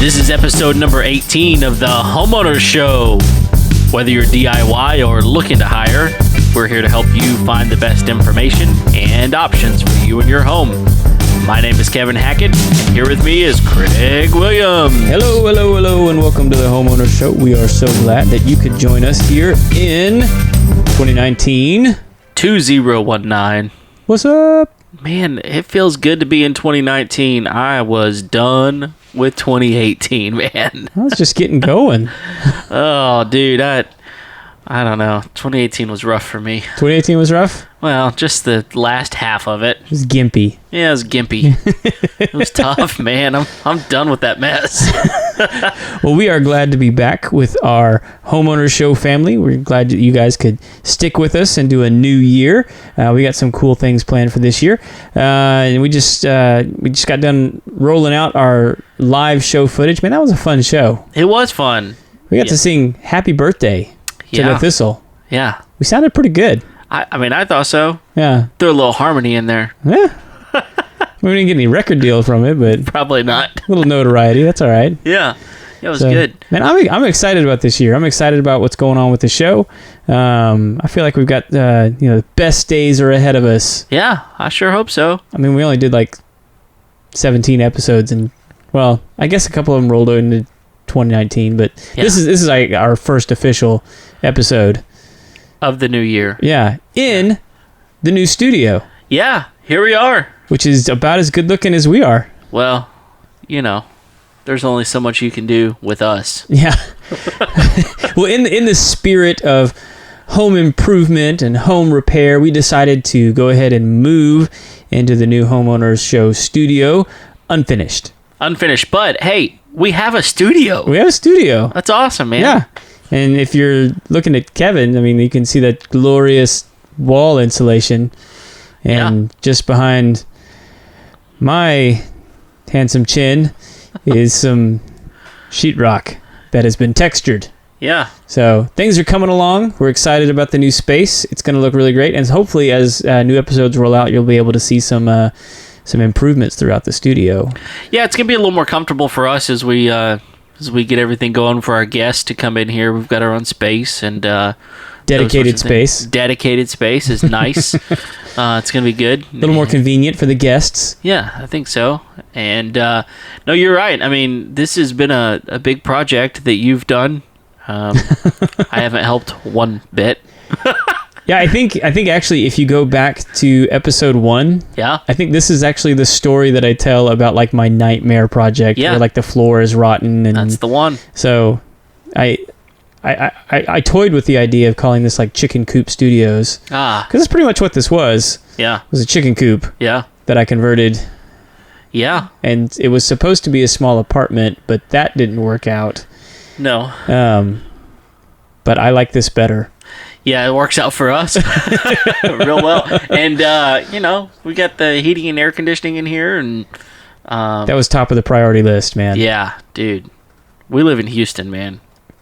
This is episode number 18 of the Homeowner Show. Whether you're DIY or looking to hire, we're here to help you find the best information and options for you and your home. My name is Kevin Hackett, and here with me is Craig Williams. Hello, and welcome to the Homeowner Show. We are so glad that you could join us here in 2019. 2019. What's up? Man, it feels good to be in 2019. I was done with 2018, man. I was just getting going. Oh, dude, I don't know. 2018 was rough for me. 2018 was rough? Well, just the last half of it. It was gimpy. Yeah, it was gimpy. It was tough, man. I'm done with that mess. Well, we are glad to be back with our Homeowner Show family. We're glad that you guys could stick with us and do a new year. We got some cool things planned for this year. And we just got done rolling out our live show footage. Man, that was a fun show. It was fun. We got to sing Happy Birthday to the Thistle. Yeah. We sounded pretty good. I mean, I thought so. Yeah. Threw a little harmony in there. Yeah. We didn't get any record deal from it, but Probably not. a little notoriety. That's all right. Yeah. It was good. Man, I'm excited about this year. I'm excited about what's going on with the show. I feel like we've got the best days are ahead of us. Yeah, I sure hope so. I mean, we only did like 17 episodes, and well, I guess a couple of them rolled into 2019. But Yeah. this is like our first official episode Of the new year. Yeah, in the new studio, Yeah, here we are. which is about as good looking as we are. Well, there's only so much you can do with us. Yeah. Well, in the spirit of home improvement and home repair, we decided to go ahead and move into the new Homeowners Show studio, unfinished. Unfinished, but hey, we have a studio. We have a studio. That's awesome, man. Yeah. And if you're looking at Kevin, I mean, you can see that glorious wall insulation. And just behind my handsome chin is some sheetrock that has been textured. Yeah. So things are coming along. We're excited about the new space. It's going to look really great. And hopefully as new episodes roll out, you'll be able to see some improvements throughout the studio. Yeah, it's going to be a little more comfortable for us as we get everything going for our guests to come in here. We've got our own space and Dedicated space. Dedicated space is nice. It's going to be good. A little more convenient for the guests. Yeah, I think so. And no, you're right. I mean, this has been a big project that you've done. I haven't helped one bit. Yeah, I think actually if you go back to episode 1, Yeah. I think this is actually the story that I tell about like my nightmare project Yeah. where like the floor is rotten and That's the one. so I toyed with the idea of calling this like Chicken Coop Studios Ah, because that's pretty much what this was. yeah. It was a chicken coop Yeah. that I converted, Yeah. and it was supposed to be a small apartment, but that didn't work out. No. But I like this better. Yeah, it works out for us real well. And, we got the heating and air conditioning in here. And That was top of the priority list, man. yeah, dude, we live in Houston, man.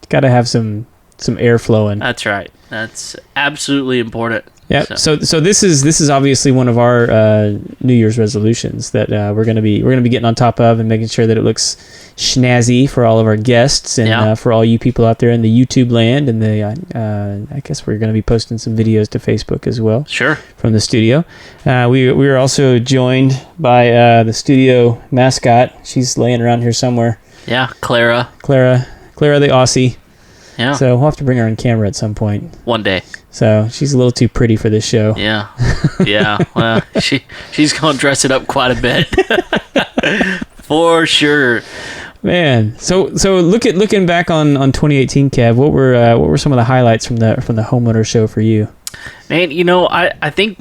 Got to have some air flowing. That's right. That's absolutely important. Yeah. So this is obviously one of our New Year's resolutions that we're gonna be getting on top of and making sure that it looks snazzy for all of our guests and for all you people out there in the YouTube land, and I guess we're gonna be posting some videos to Facebook as well. Sure. From the studio. We were also joined by the studio mascot. She's laying around here somewhere. Yeah, Clara. Clara the Aussie. Yeah. So we'll have to bring her on camera at some point. One day. So she's a little too pretty for this show. Yeah. Yeah. Well, she's gonna dress it up quite a bit. For sure. Man, so looking back on 2018, Kev, what were some of the highlights from the Homeowner Show for you? Man, I think,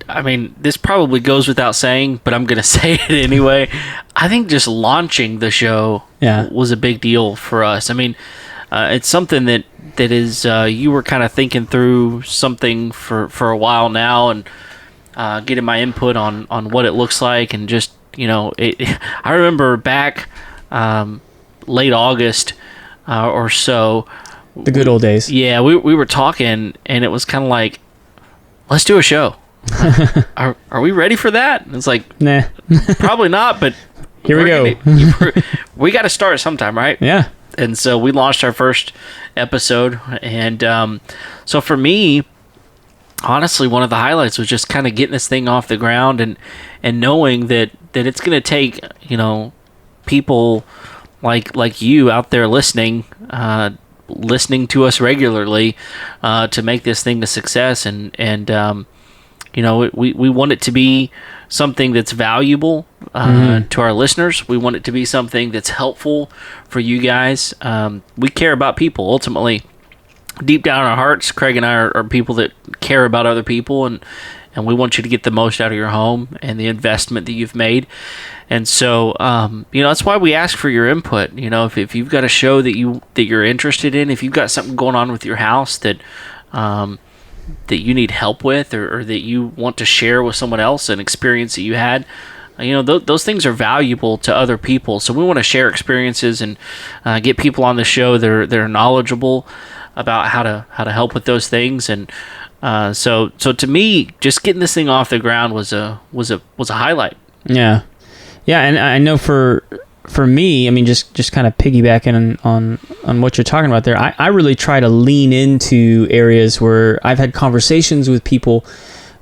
I mean, this probably goes without saying, but I'm gonna say it anyway. I think just launching the show was a big deal for us. I mean, it's something that is you were kind of thinking through something for a while now, and getting my input on what it looks like, and just I remember back late August or so. The good old days. Yeah, we were talking, and it was kind of like, let's do a show. Are we ready for that? And it's like, Nah. probably not, but here we go. We got to start sometime, right? Yeah. And so we launched our first episode. And so for me, honestly, one of the highlights was just kind of getting this thing off the ground and knowing that it's going to take, people like you out there listening to us regularly to make this thing a success. And we want it to be something that's valuable to our listeners. We want it to be something that's helpful for you guys. We care about people. Ultimately, deep down in our hearts, Craig and I are people that care about other people, and we want you to get the most out of your home and the investment that you've made. And so, that's why we ask for your input. If you've got a show that you're interested in, if you've got something going on with your house that you need help with, or that you want to share with someone else, an experience that you had, those things are valuable to other people. So we want to share experiences and get people on the show that are knowledgeable about how to help with those things. And so to me, just getting this thing off the ground was a highlight. Yeah, and I know for me, I mean, just kind of piggybacking on what you're talking about there, I really try to lean into areas where I've had conversations with people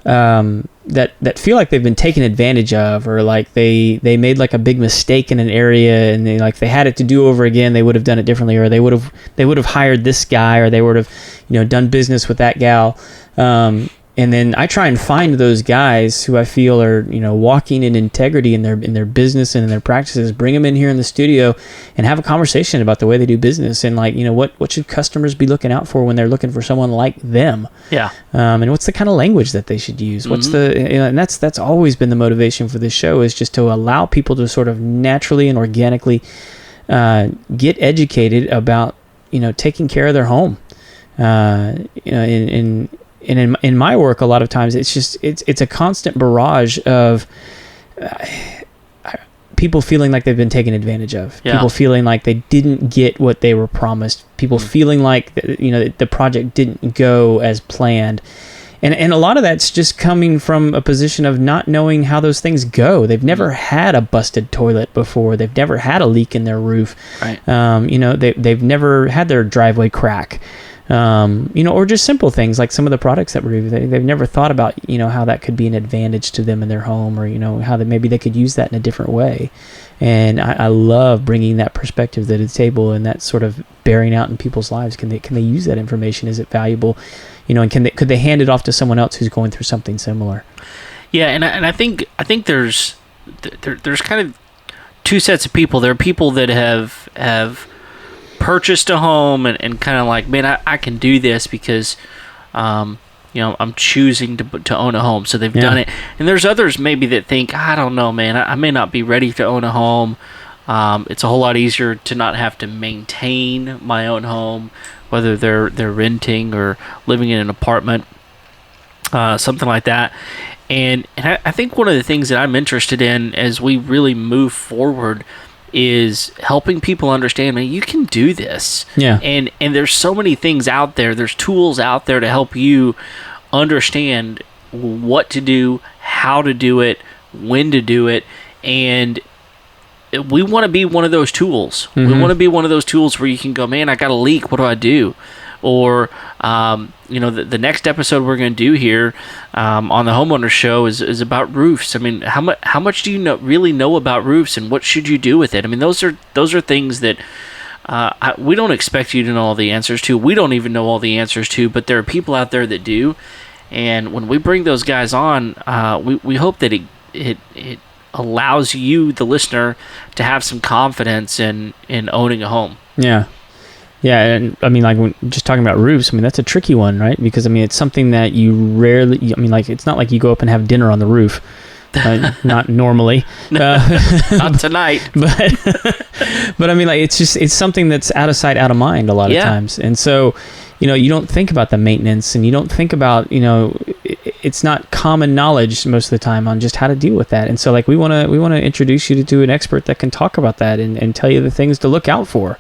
that feel like they've been taken advantage of, or like they made like a big mistake in an area, and they had it to do over again, they would have done it differently, or they would have hired this guy, or they would have done business with that gal. And then I try and find those guys who I feel are, walking in integrity in their business and in their practices, bring them in here in the studio and have a conversation about the way they do business, and what should customers be looking out for when they're looking for someone like them? Yeah. And what's the kind of language that they should use? What's and that's always been the motivation for this show, is just to allow people to sort of naturally and organically get educated about, taking care of their home. In my work, a lot of times it's a constant barrage of people feeling like they've been taken advantage of. Yeah. People feeling like they didn't get what they were promised. People feeling like the project didn't go as planned. And a lot of that's just coming from a position of not knowing how those things go. They've never had a busted toilet before. They've never had a leak in their roof. Right. They've never had their driveway crack. Or just simple things like some of the products that they've never thought about, how that could be an advantage to them in their home, or, how maybe they could use that in a different way. And I love bringing that perspective to the table, and that sort of bearing out in people's lives. Can they use that information? Is it valuable? And could they hand it off to someone else who's going through something similar? Yeah. And I think there's kind of two sets of people. There are people that have purchased a home and kind of like, man, I can do this because I'm choosing to own a home, so they've done it. And there's others maybe that think, I don't know, man, I may not be ready to own a home. It's a whole lot easier to not have to maintain my own home, whether they're renting or living in an apartment, something like that. And I think one of the things that I'm interested in as we really move forward is helping people understand, man, you can do this. Yeah. And there's so many things out there. There's tools out there to help you understand what to do, how to do it, when to do it. And we want to be one of those tools. Mm-hmm. We want to be one of those tools where you can go, man, I got a leak. What do I do? Or, the next episode we're going to do here on the Homeowner Show is about roofs. I mean, how much do you really know about roofs, and what should you do with it? I mean, those are things that we don't expect you to know all the answers to. We don't even know all the answers to, but there are people out there that do. And when we bring those guys on, we hope that it allows you, the listener, to have some confidence in owning a home. Yeah. Yeah, and I mean, like, when just talking about roofs, I mean, that's a tricky one, right? Because, I mean, it's something that you rarely, I mean, like, it's not like you go up and have dinner on the roof. Not normally. Not tonight. But I mean, like, it's something that's out of sight, out of mind a lot of times. And so, you don't think about the maintenance, and you don't think about, it's not common knowledge most of the time on just how to deal with that. And so, like, we want to introduce you to an expert that can talk about that and tell you the things to look out for.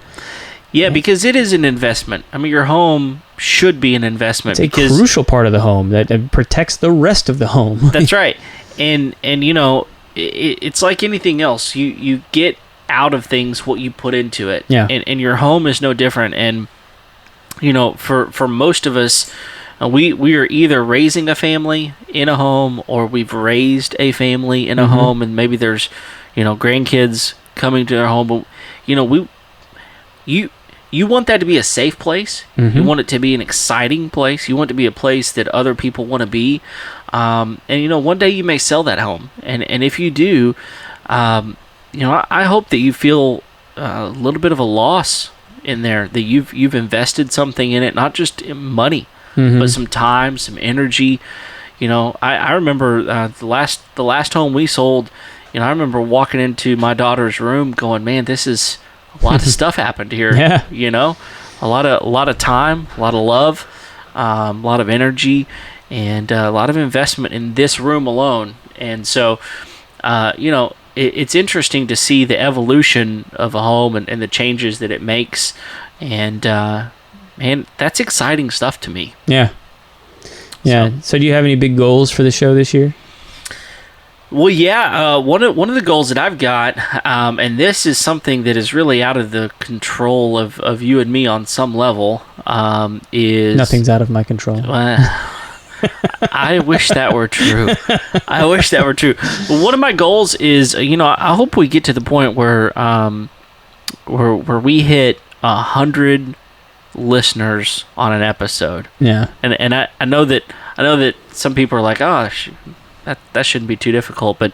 Yeah, because it is an investment. I mean, your home should be an investment. It's a crucial part of the home that protects the rest of the home. That's right. And it's like anything else. You get out of things what you put into it. Yeah. And your home is no different. And, for most of us, we are either raising a family in a home, or we've raised a family in a home, and maybe there's, grandkids coming to their home. But, you want that to be a safe place. You want it to be an exciting place. You want it to be a place that other people want to be. And one day you may sell that home. And if you do, I hope that you feel a little bit of a loss in there, that you've invested something in it, not just in money, but some time, some energy. I remember the last home we sold. I remember walking into my daughter's room, going, "Man, this is a lot of stuff happened here." Yeah. A lot of time, a lot of love, a lot of energy, and a lot of investment in this room alone. And so, it's interesting to see the evolution of a home and the changes that it makes. And, man, that's exciting stuff to me. Yeah. Yeah. So do you have any big goals for the show this year? Well, yeah. One of the goals that I've got, and this is something that is really out of the control of you and me on some level, is... Nothing's out of my control. I wish that were true. I wish that were true. But one of my goals is, I hope we get to the point where we hit 100 listeners on an episode. Yeah. And I know that some people are like, "Oh, that shouldn't be too difficult." But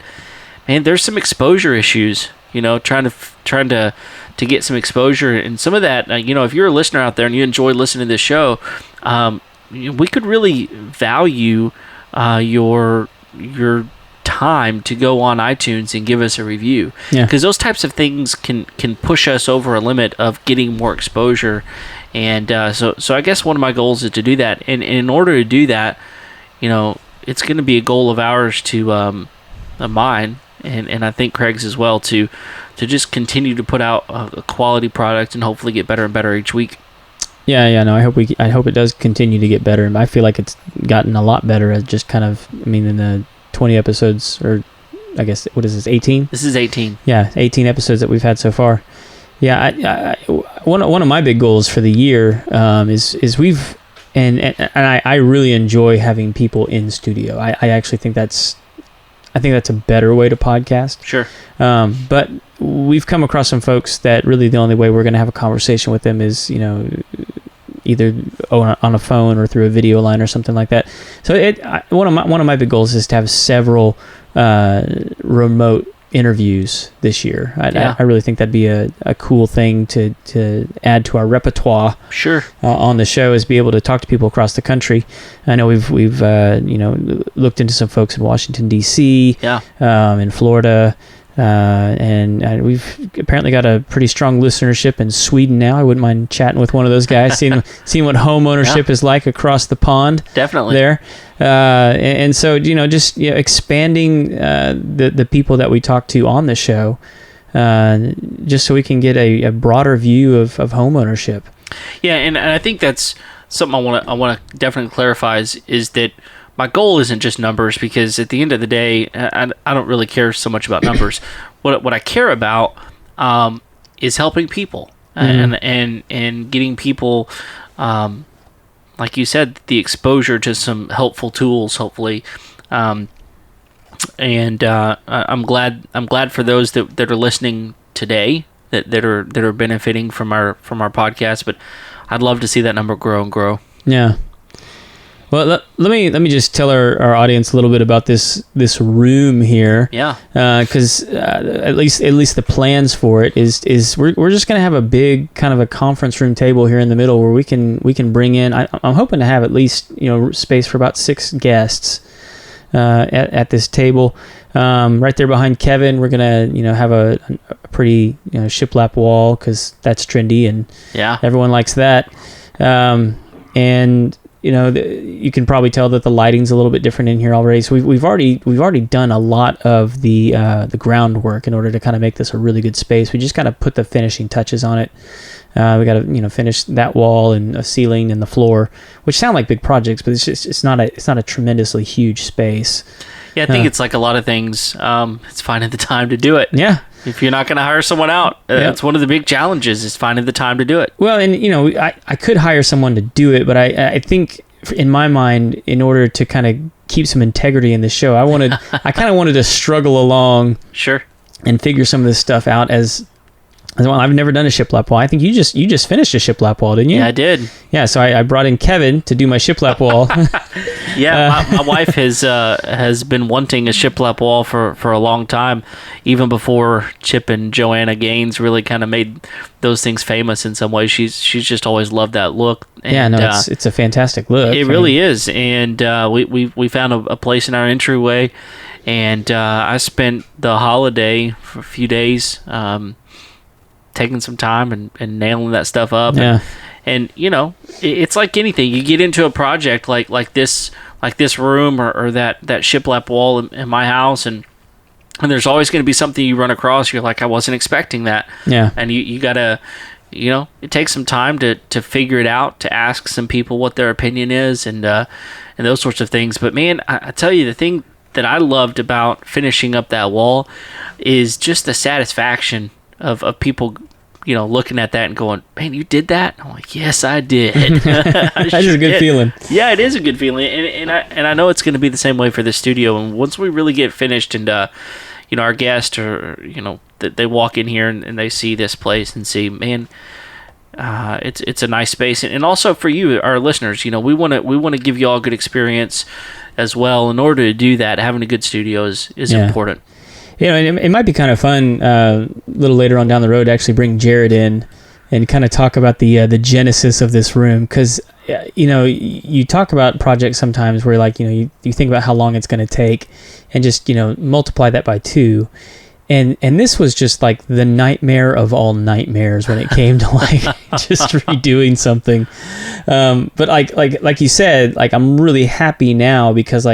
man, there's some exposure issues. Trying to get some exposure, and some of that. If you're a listener out there and you enjoy listening to this show, we could really value your time to go on iTunes and give us a review, because those types of things can push us over a limit of getting more exposure. And so I guess one of my goals is to do that. And in order to do that, it's going to be a goal of ours of mine, and I think Craig's as well, to just continue to put out a quality product and hopefully get better and better each week. Yeah, no, I hope it does continue to get better. And I feel like it's gotten a lot better as just kind of, in the 20 episodes, or I guess, what is this, 18? This is 18. Yeah, 18 episodes that we've had so far. Yeah, one of my big goals for the year is we've, and I really enjoy having people in studio. I actually think that's a better way to podcast. Sure. But we've come across some folks that really the only way we're going to have a conversation with them is, either on a phone or through a video line or something like that. So one of my big goals is to have several remote interviews this year. I really think that'd be a cool thing to add to our repertoire. Sure. On the show, is be able to talk to people across the country. I know we've looked into some folks in Washington D.C. In Florida, and we've apparently got a pretty strong listenership in Sweden now. I wouldn't mind chatting with one of those guys, seeing what home ownership is like across the pond. Definitely there. And so just expanding the people that we talk to on the show, just so we can get a broader view of home ownership. Yeah, and I think that's something I want to definitely clarify is that my goal isn't just numbers, because at the end of the day, I don't really care so much about numbers. What I care about is helping people and getting people, like you said, the exposure to some helpful tools, hopefully. And I'm glad for those that are listening today that are benefiting from our podcast. But I'd love to see that number grow and grow. Yeah. Well, let me just tell our audience a little bit about this room here. Yeah. Because at least the plans for it is we're just gonna have a big kind of a conference room table here in the middle where we can bring in. I'm hoping to have at least space for about 6 guests at this table. Right there behind Kevin, we're gonna have a pretty shiplap wall, because that's trendy and everyone likes that. And you can probably tell that the lighting's a little bit different in here already. So we've already done a lot of the groundwork in order to kind of make this a really good space. We just kind of put the finishing touches on it. We got to finish that wall and a ceiling and the floor, which sound like big projects, but it's not a tremendously huge space. Yeah, I think it's like a lot of things. It's finding the time to do it. Yeah. If you're not going to hire someone out, that's one of the big challenges is finding the time to do it. Well, and I could hire someone to do it, but I think in my mind, in order to kind of keep some integrity in the show, I kind of wanted to struggle along, sure, and figure some of this stuff out as well. I've never done a shiplap wall. I think you just finished a shiplap wall, didn't you? Yeah, I did. Yeah, so I brought in Kevin to do my shiplap wall. Yeah, my wife has been wanting a shiplap wall for a long time, even before Chip and Joanna Gaines really kind of made those things famous in some way. She's just always loved that look. And, it's a fantastic look. It really is, and we found a place in our entryway, and I spent the holiday for a few days. Taking some time and nailing that stuff up. Yeah. And it's like anything. You get into a project like this room or that shiplap wall in my house, and there's always going to be something you run across. You're like, I wasn't expecting that. Yeah. And you gotta, it takes some time to figure it out, to ask some people what their opinion is, and those sorts of things. But man, I tell you, the thing that I loved about finishing up that wall is just the satisfaction of people, looking at that and going, man, you did that? I'm like, yes, I did. That's a good feeling. Yeah, it is a good feeling. And I know it's going to be the same way for the studio. And once we really get finished and, our guests or, they walk in here and they see this place and see, man, it's a nice space. And also for you, our listeners, we want to give you all a good experience as well. In order to do that, having a good studio is important. It might be kind of fun a little later on down the road to actually bring Jared in and kind of talk about the genesis of this room, because you talk about projects sometimes where you think about how long it's going to take and just multiply that by 2, and this was just like the nightmare of all nightmares when it came to just redoing something, but like you said, I'm really happy now because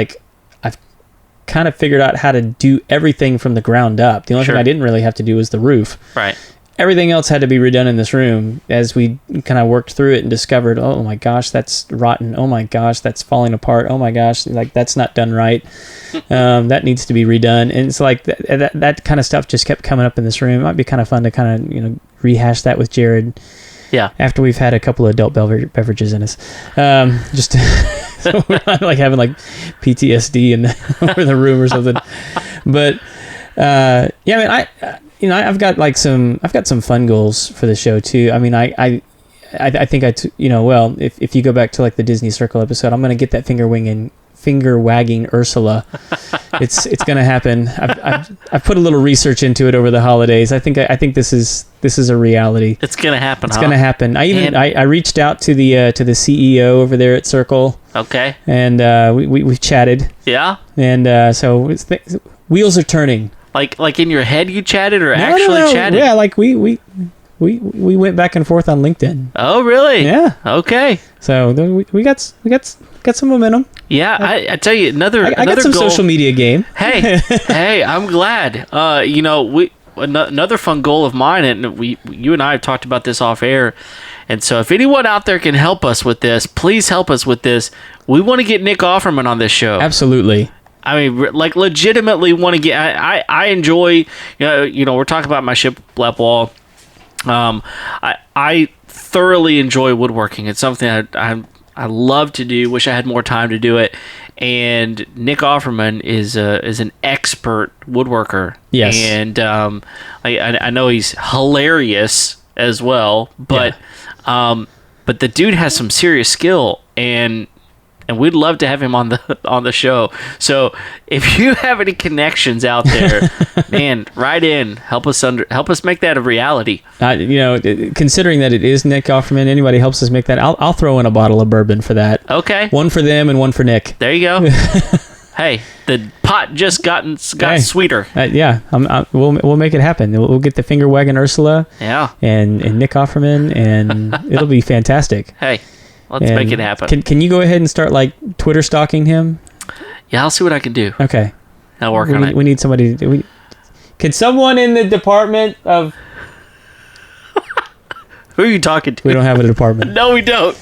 kind of figured out how to do everything from the ground up. The only thing I didn't really have to do was the roof. Right. Everything else had to be redone in this room as we kind of worked through it and discovered, oh my gosh, that's rotten. Oh my gosh, that's falling apart. Oh my gosh, that's not done right. That needs to be redone. And it's like that kind of stuff just kept coming up in this room. It might be kind of fun to kind of, rehash that with Jared. Yeah. After we've had a couple of adult beverages in us. Just so we're not having PTSD over the room or something. But I've got some fun goals for the show too. I mean, I think if you go back to the Disney Circle episode, I'm going to get that finger wagging Ursula. It's going to happen. I've put a little research into it over the holidays. I think this is a reality. It's going to happen. It's going to happen. I reached out to the CEO over there at Circle. Okay. And we've chatted. Yeah. And so wheels are turning. Like in your head you chatted or actually chatted? Yeah, we went back and forth on LinkedIn. Oh, really? Yeah. Okay. So we got some momentum. Yeah, I tell you another got some goal. Social media game. Hey, I'm glad. Another fun goal of mine, and you and I have talked about this off air. And so, if anyone out there can help us with this, please help us with this. We want to get Nick Offerman on this show. Absolutely. I mean, legitimately want to get. I enjoy. We're talking about my shiplap wall. I thoroughly enjoy woodworking. It's something I love to do. Wish I had more time to do it. And Nick Offerman is an expert woodworker. Yes. And I know he's hilarious as well. But but the dude has some serious skill, and we'd love to have him on the show. So if you have any connections out there, man, write in. Help us make that a reality. Considering that it is Nick Offerman, anybody helps us make that. I'll throw in a bottle of bourbon for that. Okay. One for them and one for Nick. There you go. Hey, the pot just got sweeter. Yeah, we'll make it happen. We'll get the finger wagging Ursula. Yeah. And Nick Offerman, and it'll be fantastic. Hey. Let's make it happen. Can you go ahead and start like Twitter stalking him? Yeah, I'll see what I can do. Okay. I'll work on it. We need somebody. Can someone in the department of... Who are you talking to? We don't have a department. No, we don't.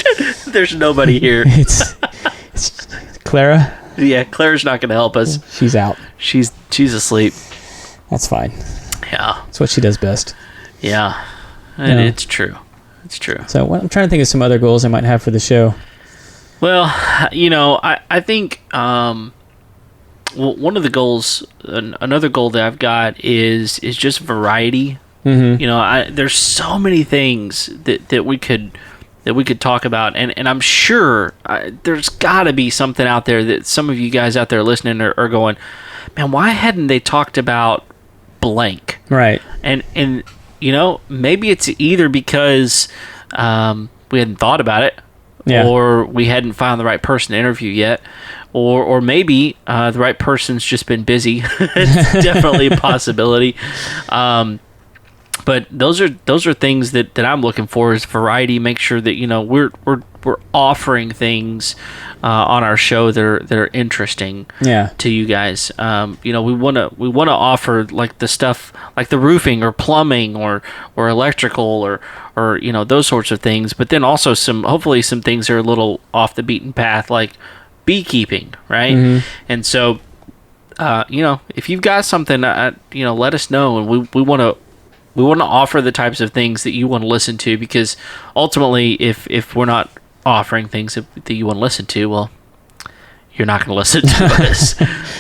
There's nobody here. It's Clara. Yeah, Clara's not going to help us. She's out. She's asleep. That's fine. Yeah. That's what she does best. Yeah. And it's true. It's true. So I'm trying to think of some other goals I might have for the show. Well, I think one of the goals, another goal that I've got is just variety. Mm-hmm. There's so many things that we could talk about, and I'm sure there's got to be something out there that some of you guys out there listening are going, man, why hadn't they talked about blank? Right. And maybe it's either because we hadn't thought about it, or we hadn't found the right person to interview yet, or maybe the right person's just been busy. It's definitely a possibility. But those are things that I'm looking for, is variety. Make sure that we're offering things on our show that are interesting to you guys. We want to offer like the stuff like the roofing or plumbing or electrical or those sorts of things. But then also hopefully some things that are a little off the beaten path, like beekeeping, right? Mm-hmm. And so if you've got something, let us know, and we want to. We want to offer the types of things that you want to listen to, because ultimately, if we're not offering things that you want to listen to, well, you're not going to listen to us.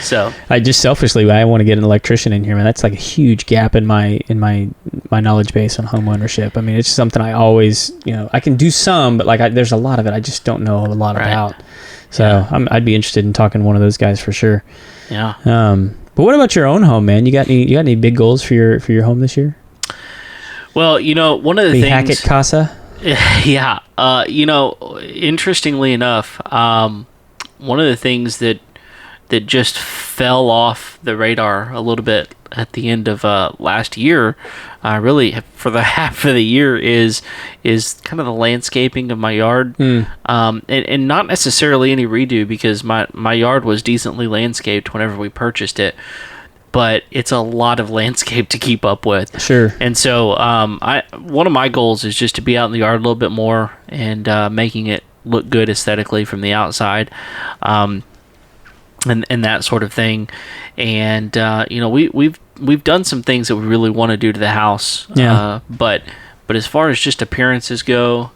So I want to get an electrician in here, man. That's like a huge gap in my knowledge base on home ownership. I mean, it's something I always, I can do some, but like there's a lot of it I just don't know a lot about. So I'd be interested in talking to one of those guys for sure. Yeah. But what about your own home, man? You got any big goals for your home this year? Well, one of the things... Hackett Casa? Yeah. Interestingly enough, one of the things that just fell off the radar a little bit at the end of last year, really for the half of the year, is kind of the landscaping of my yard. And not necessarily any redo, because my yard was decently landscaped whenever we purchased it. But it's a lot of landscape to keep up with. Sure. And so one of my goals is just to be out in the yard a little bit more and making it look good aesthetically from the outside, and that sort of thing. And we've done some things that we really want to do to the house. Yeah. But as far as just appearances go,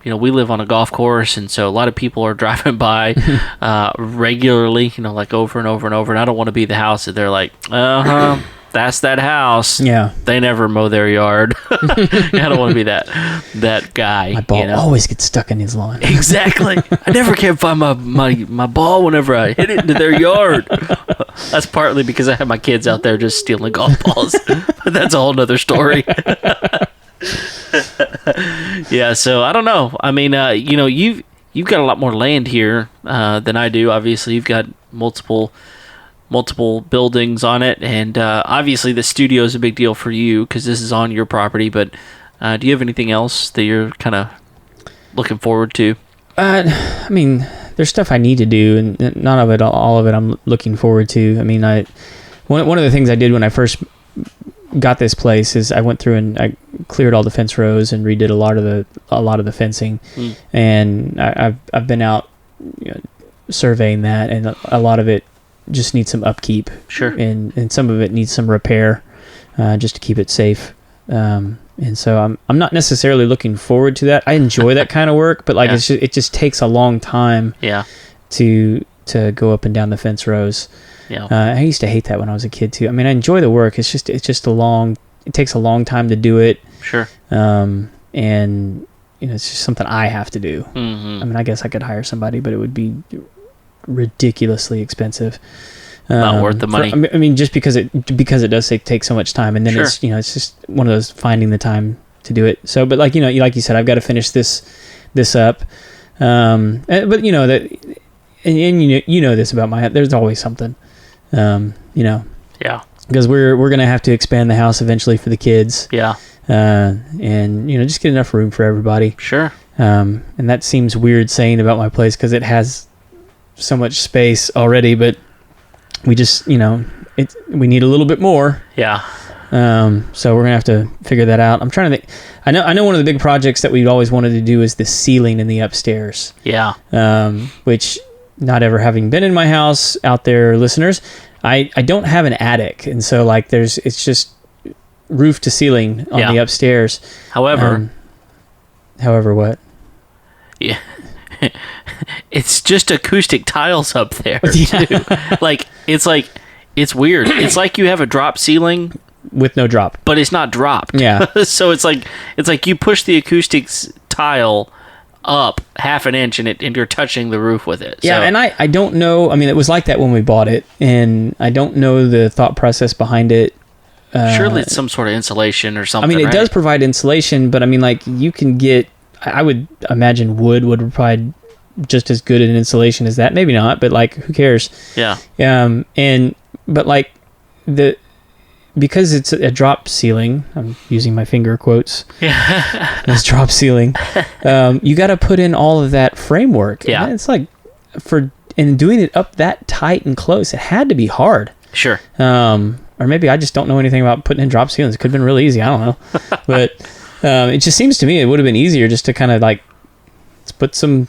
we live on a golf course, and so a lot of people are driving by regularly, like over and over and over. And I don't want to be the house that they're like, that's that house. Yeah. They never mow their yard. I don't want to be that guy. My ball always gets stuck in his lawn. Exactly. I never can find my ball whenever I hit it into their yard. That's partly because I have my kids out there just stealing golf balls. But that's a whole nother story. Yeah, so I don't know. I mean, you've got a lot more land here than I do. Obviously, you've got multiple buildings on it, and obviously the studio is a big deal for you because this is on your property. But do you have anything else that you're kind of looking forward to? I mean, there's stuff I need to do, and none of it, all of it, I'm looking forward to. I mean, one of the things I did when I first got this place is I went through and I cleared all the fence rows and redid a lot of the fencing, and I've been out surveying that, and a lot of it just needs some upkeep. Sure. And some of it needs some repair, just to keep it safe. And so I'm not necessarily looking forward to that. I enjoy that kind of work, but like it just takes a long time. Yeah. To go up and down the fence rows. Yeah. I used to hate that when I was a kid too. I mean, I enjoy the work. It's just it takes a long time to do it. Sure. And it's just something I have to do. Mm-hmm. I mean, I guess I could hire somebody, but it would be ridiculously expensive. Not worth the money. I mean, just because it does take so much time, and then it's just one of those finding the time to do it. So, but like like you said, I've got to finish this up. But that, and this about there's always something. Yeah. Because we're gonna have to expand the house eventually for the kids. Yeah. And just get enough room for everybody. Sure. And that seems weird saying about my place because it has so much space already, but we just, we need a little bit more. Yeah. So we're gonna have to figure that out. I'm trying to think. I know one of the big projects that we've always wanted to do is the ceiling in the upstairs. Yeah. Which, not ever having been in my house out there, listeners, I don't have an attic, and so like it's just roof to ceiling on the upstairs. However what? Yeah. It's just acoustic tiles up there. Too. It's weird. It's like you have a drop ceiling with no drop, but it's not dropped. Yeah. So it's like you push the acoustics tile up half an inch and you're touching the roof with it. Yeah, so, and I don't know. I mean, it was like that when we bought it, and I don't know the thought process behind it. Surely it's some sort of insulation or something. I mean, it does provide insulation, but I mean, like you can get. I would imagine wood would provide just as good an insulation as that. Maybe not, but like, who cares? Yeah. But like because it's a drop ceiling, I'm using my finger quotes. Yeah. It's drop ceiling. You got to put in all of that framework. Yeah. And it's like and doing it up that tight and close, it had to be hard. Sure. Or maybe I just don't know anything about putting in drop ceilings. It could have been really easy. I don't know. But it just seems to me it would have been easier just to kind of like, let's put some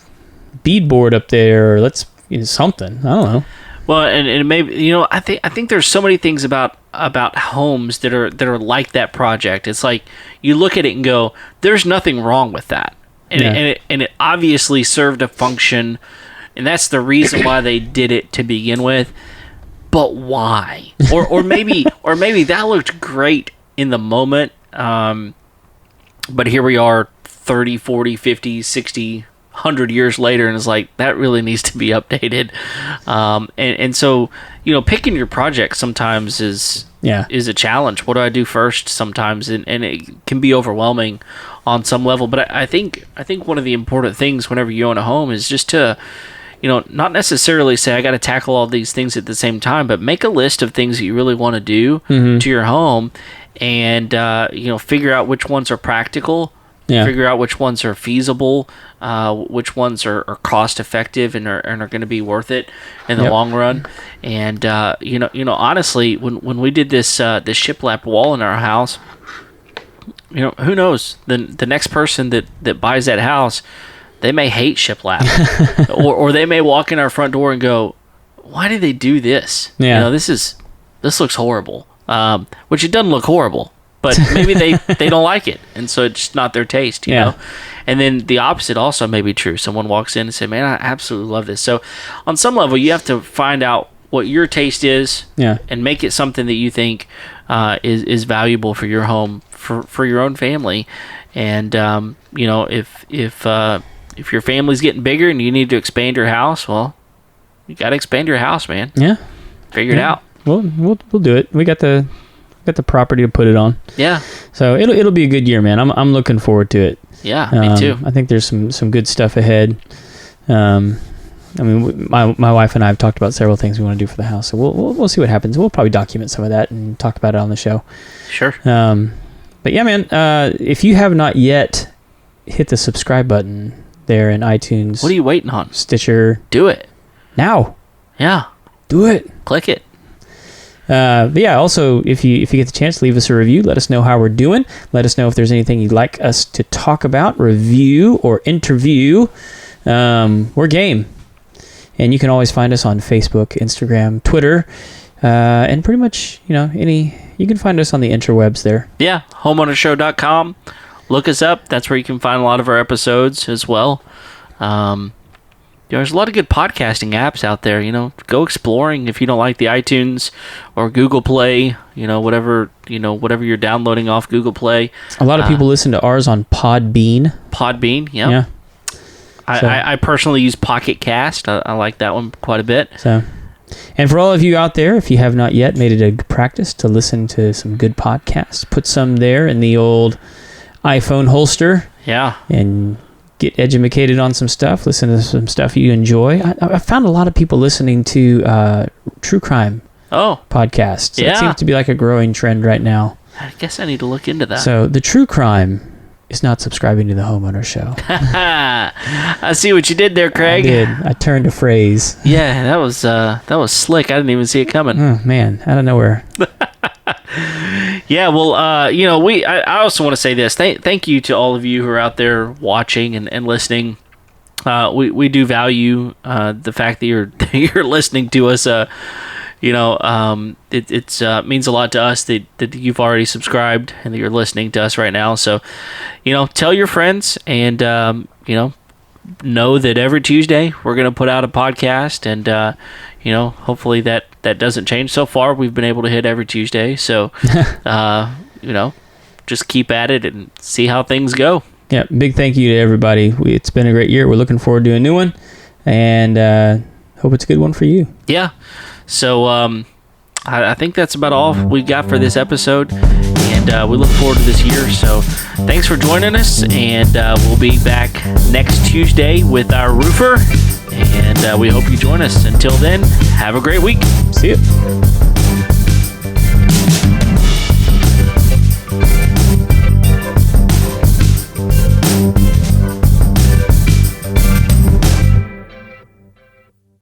beadboard up there, or let's something. I don't know. Well, and maybe I think there's so many things about homes that are like that project. It's like you look at it and go, there's nothing wrong with that, and it obviously served a function, and that's the reason why they did it to begin with. But why? Or maybe that looked great in the moment, but here we are 30, 40, 50, 60, 100 years later, and it's like, that really needs to be updated. And so, picking your project sometimes is a challenge. What do I do first sometimes? And it can be overwhelming on some level. But I think one of the important things whenever you own a home is just to, not necessarily say I got to tackle all these things at the same time, but make a list of things that you really want to do to your home, and figure out which ones are practical. Yeah. Figure out which ones are feasible, which ones are cost effective and are going to be worth it in the long run. And honestly, when we did this shiplap wall in our house, who knows? The next person that buys that house, they may hate shiplap, or they may walk in our front door and go, "Why did they do this? Yeah. This looks horrible." Which it doesn't look horrible. But maybe they don't like it, and so it's just not their taste, you know? And then the opposite also may be true. Someone walks in and says, man, I absolutely love this. So on some level, you have to find out what your taste is and make it something that you think is valuable for your home, for your own family. And, if your family's getting bigger and you need to expand your house, well, you got to expand your house, man. Yeah. Figure it out. We'll do it. We got the property to put it on. Yeah. So it'll be a good year, man. I'm looking forward to it. Yeah, me too. I think there's some good stuff ahead. I mean, my wife and I have talked about several things we want to do for the house. So we'll see what happens. We'll probably document some of that and talk about it on the show. Sure. But yeah, man, if you have not yet hit the subscribe button there in iTunes. What are you waiting on? Stitcher. Do it. Now. Yeah. Do it. Click it. But yeah, also, if you get the chance, leave us a review. Let us know how we're doing. Let us know if there's anything you'd like us to talk about, review, or interview. We're game. And you can always find us on Facebook, Instagram, Twitter, and pretty much, you can find us on the interwebs there. Yeah, homeownershow.com. Look us up. That's where you can find a lot of our episodes as well. There's a lot of good podcasting apps out there. Go exploring if you don't like the iTunes or Google Play. Whatever you're downloading off Google Play. A lot of people listen to ours on Podbean. Podbean, yeah. I personally use Pocket Cast. I like that one quite a bit. So, and for all of you out there, if you have not yet made it a practice to listen to some good podcasts, put some there in the old iPhone holster. Yeah. And get educated on some stuff, listen to some stuff you enjoy. I found a lot of people listening to true crime podcasts. Yeah. That seems to be like a growing trend right now. I guess I need to look into that. So the true crime is not subscribing to the Homeowner Show. I see what you did there, Craig. I did. I turned a phrase. Yeah, that was slick. I didn't even see it coming. Oh man, out of nowhere. Yeah, well, I also want to say this. Thank you to all of you who are out there watching and listening. We do value the fact that you're listening to us. It means a lot to us that you've already subscribed and that you're listening to us right now. So, tell your friends and know that every Tuesday we're going to put out a podcast, and hopefully that doesn't change. So far, we've been able to hit every Tuesday. So, just keep at it and see how things go. Yeah, big thank you to everybody. It's been a great year. We're looking forward to a new one, and hope it's a good one for you. Yeah. So I think that's about all we got for this episode, and we look forward to this year. So thanks for joining us, and we'll be back next Tuesday with our roofer, and we hope you join us. Until then, have a great week. See you.